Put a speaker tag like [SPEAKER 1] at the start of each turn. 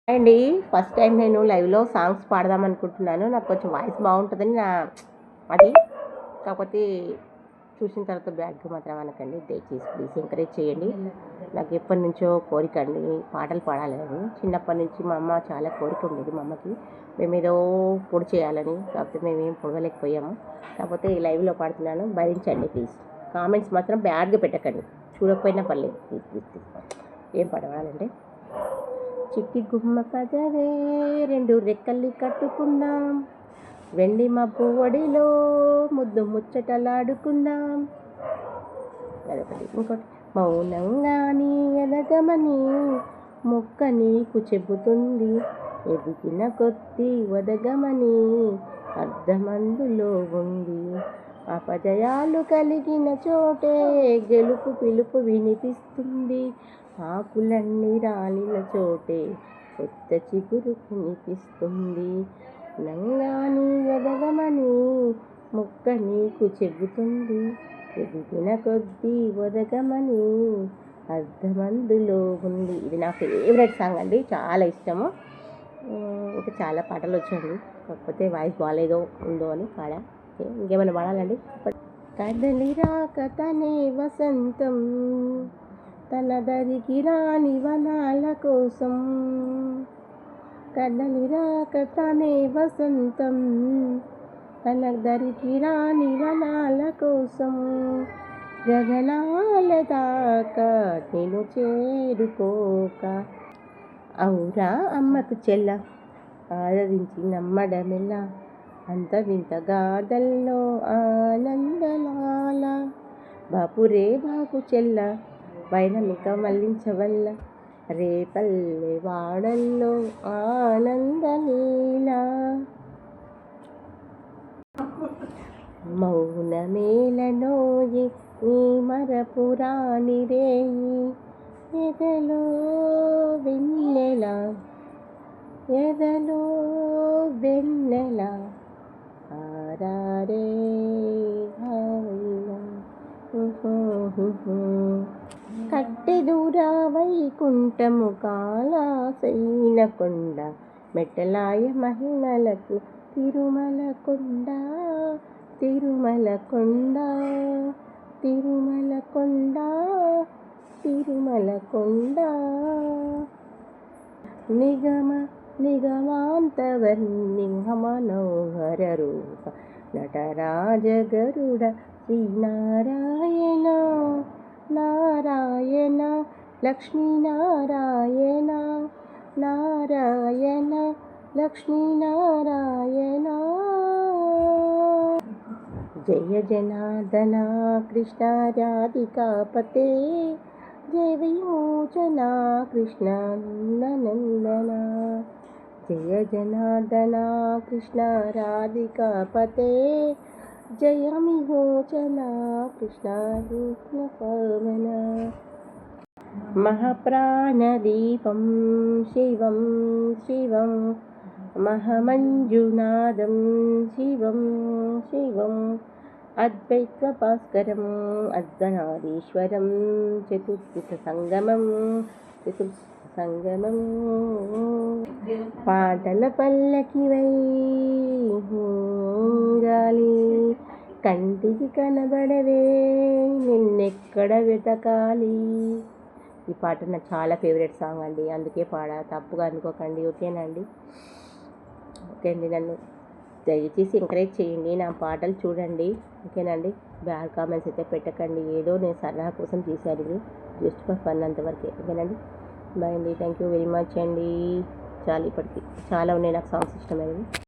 [SPEAKER 1] అండి first time నేను లైవ్లో సాంగ్స్ పాడదాం అనుకుంటున్నాను. నాకు కొంచెం వాయిస్ బాగుంటుందని అది కాకపోతే చూసిన తర్వాత బ్యాడ్గా మాత్రం అనకండి. దయచేసి ప్లీజ్ ఎంకరేజ్ చేయండి. నాకు ఎప్పటి నుంచో కోరిక అండి పాటలు పాడాలి అని. చిన్నప్పటి నుంచి మా అమ్మ చాలా కోరిక ఉండేది. మా అమ్మకి మేమేదో పొడి చేయాలని, కాకపోతే మేమేం పొడవలేకపోయాము. కాకపోతే ఈ లైవ్లో పాడుతున్నాను, భరించండి ప్లీజ్. కామెంట్స్ మాత్రం బ్యాడ్గా పెట్టకండి, చూడకపోయినా పర్లేదు. Please please please. ఏం పాడాలంటే, చిట్టి గుమ్మ పదవే రెండు రెక్కల్ని కట్టుకుందాం, వెండి మబ్బు ఒడిలో ముద్దు ముచ్చటలాడుకుందాం. అదొకటి. ఇంకోటి, మౌనంగా నీ ఎదగమని మొక్క నీకు చెబుతుంది, ఎదిగిన కొద్ది వదగమని అర్ధమందులో ఉంది. అపజయాలు కలిగిన చోటే గెలుపు పిలుపు వినిపిస్తుంది, ఆకులన్నీ రాలిన చోటే కొత్త చిగురు కనిపిస్తుంది. నంగాని ఎదగమని మొక్క నీకు చెబుతుంది, ఎదిగిన కొద్దీ ఒదగమని అర్ధమందులో ఉంది. ఇది నా ఫేవరెట్ సాంగ్ అండి, చాలా ఇష్టము. ఇంకా చాలా పాటలు వచ్చండి, కాకపోతే వాయిస్ బాగాలేదో ఉందో అని పాడా. ఇంకేమైనా పాడాలండి? కదలి రాక తనే వసంతం, తన దరికి రాని వనాల కోసం. కదలి రాక తనే వసంతం, తన దరికి రాని వనాల కోసం. గగనాల దాకా నేను చేరుకోక. అవురా అమ్మకు చెల్ల, ఆదరించి నమ్మడమెల్లా, అంత వింత గాథల్లో ఆనందలాల. బాపురే బాపు చెల్ల, వైనమిక మళ్ళించవల్ల, రేపల్లె వాడల్లో ఆనందలీల. మౌనమేలనోయి నీ మరపురాని రేయి, ఎదలో వెన్నెల, ఎదలో వెన్నెల, ఆరారే కట్టెదూరా వైకుంఠము కాలాసైన కొండ, మెట్టలాయ మహిమలకు తిరుమల కొండ, తిరుమల కొండ, తిరుమల కొండ, తిరుమల కొండ. నిగమ నిగమాంతవర్ణి మనోహర రూప, నటరాజ గరుడ శ్రీనారాయణ, నారాయణ లక్ష్మీనారాయణ, నారాయణ లక్ష్మీనారాయణ. జయ జనార్దన కృష్ణ రాధికాపతే, జయ విమోచన కృష్ణ నందన. జయ జనార్దన కృష్ణ రాధికాపతే, జయ విమోచన కృష్ణ కృష్ణ పవన. మహాప్రాణదీపం శివం శివం, మహామంజునాదం శివం శివం, అద్వైత భాస్కరం అర్ధనారీశ్వరం, చతుర్విధ సంగమం సంగమం. పాటల పల్లకివై గాలి, కంటికి కనబడవే నిన్నెక్కడ వెతకాలి. ఈ పాట నాకు చాలా ఫేవరెట్ సాంగ్ అండి, అందుకే పాడా, తప్పుగా అనుకోకండి. ఓకేనండి? ఓకే అండి, నన్ను దయచేసి ఎంకరేజ్ చేయండి, నా పాటలు చూడండి. ఓకేనండి? బ్యాడ్ కామెంట్స్ అయితే పెట్టకండి. ఏదో నేను సలహా కోసం చేశాను, ఇది జస్ట్ ఫర్ ఫన్ అంతవరకే. ఓకేనండి? బాయ్ అండి, థ్యాంక్ యూ వెరీ మచ్ అండి. ఇప్పటికి చాలా ఉన్నాయి నాకు సాంగ్స్ ఇష్టమైనవి.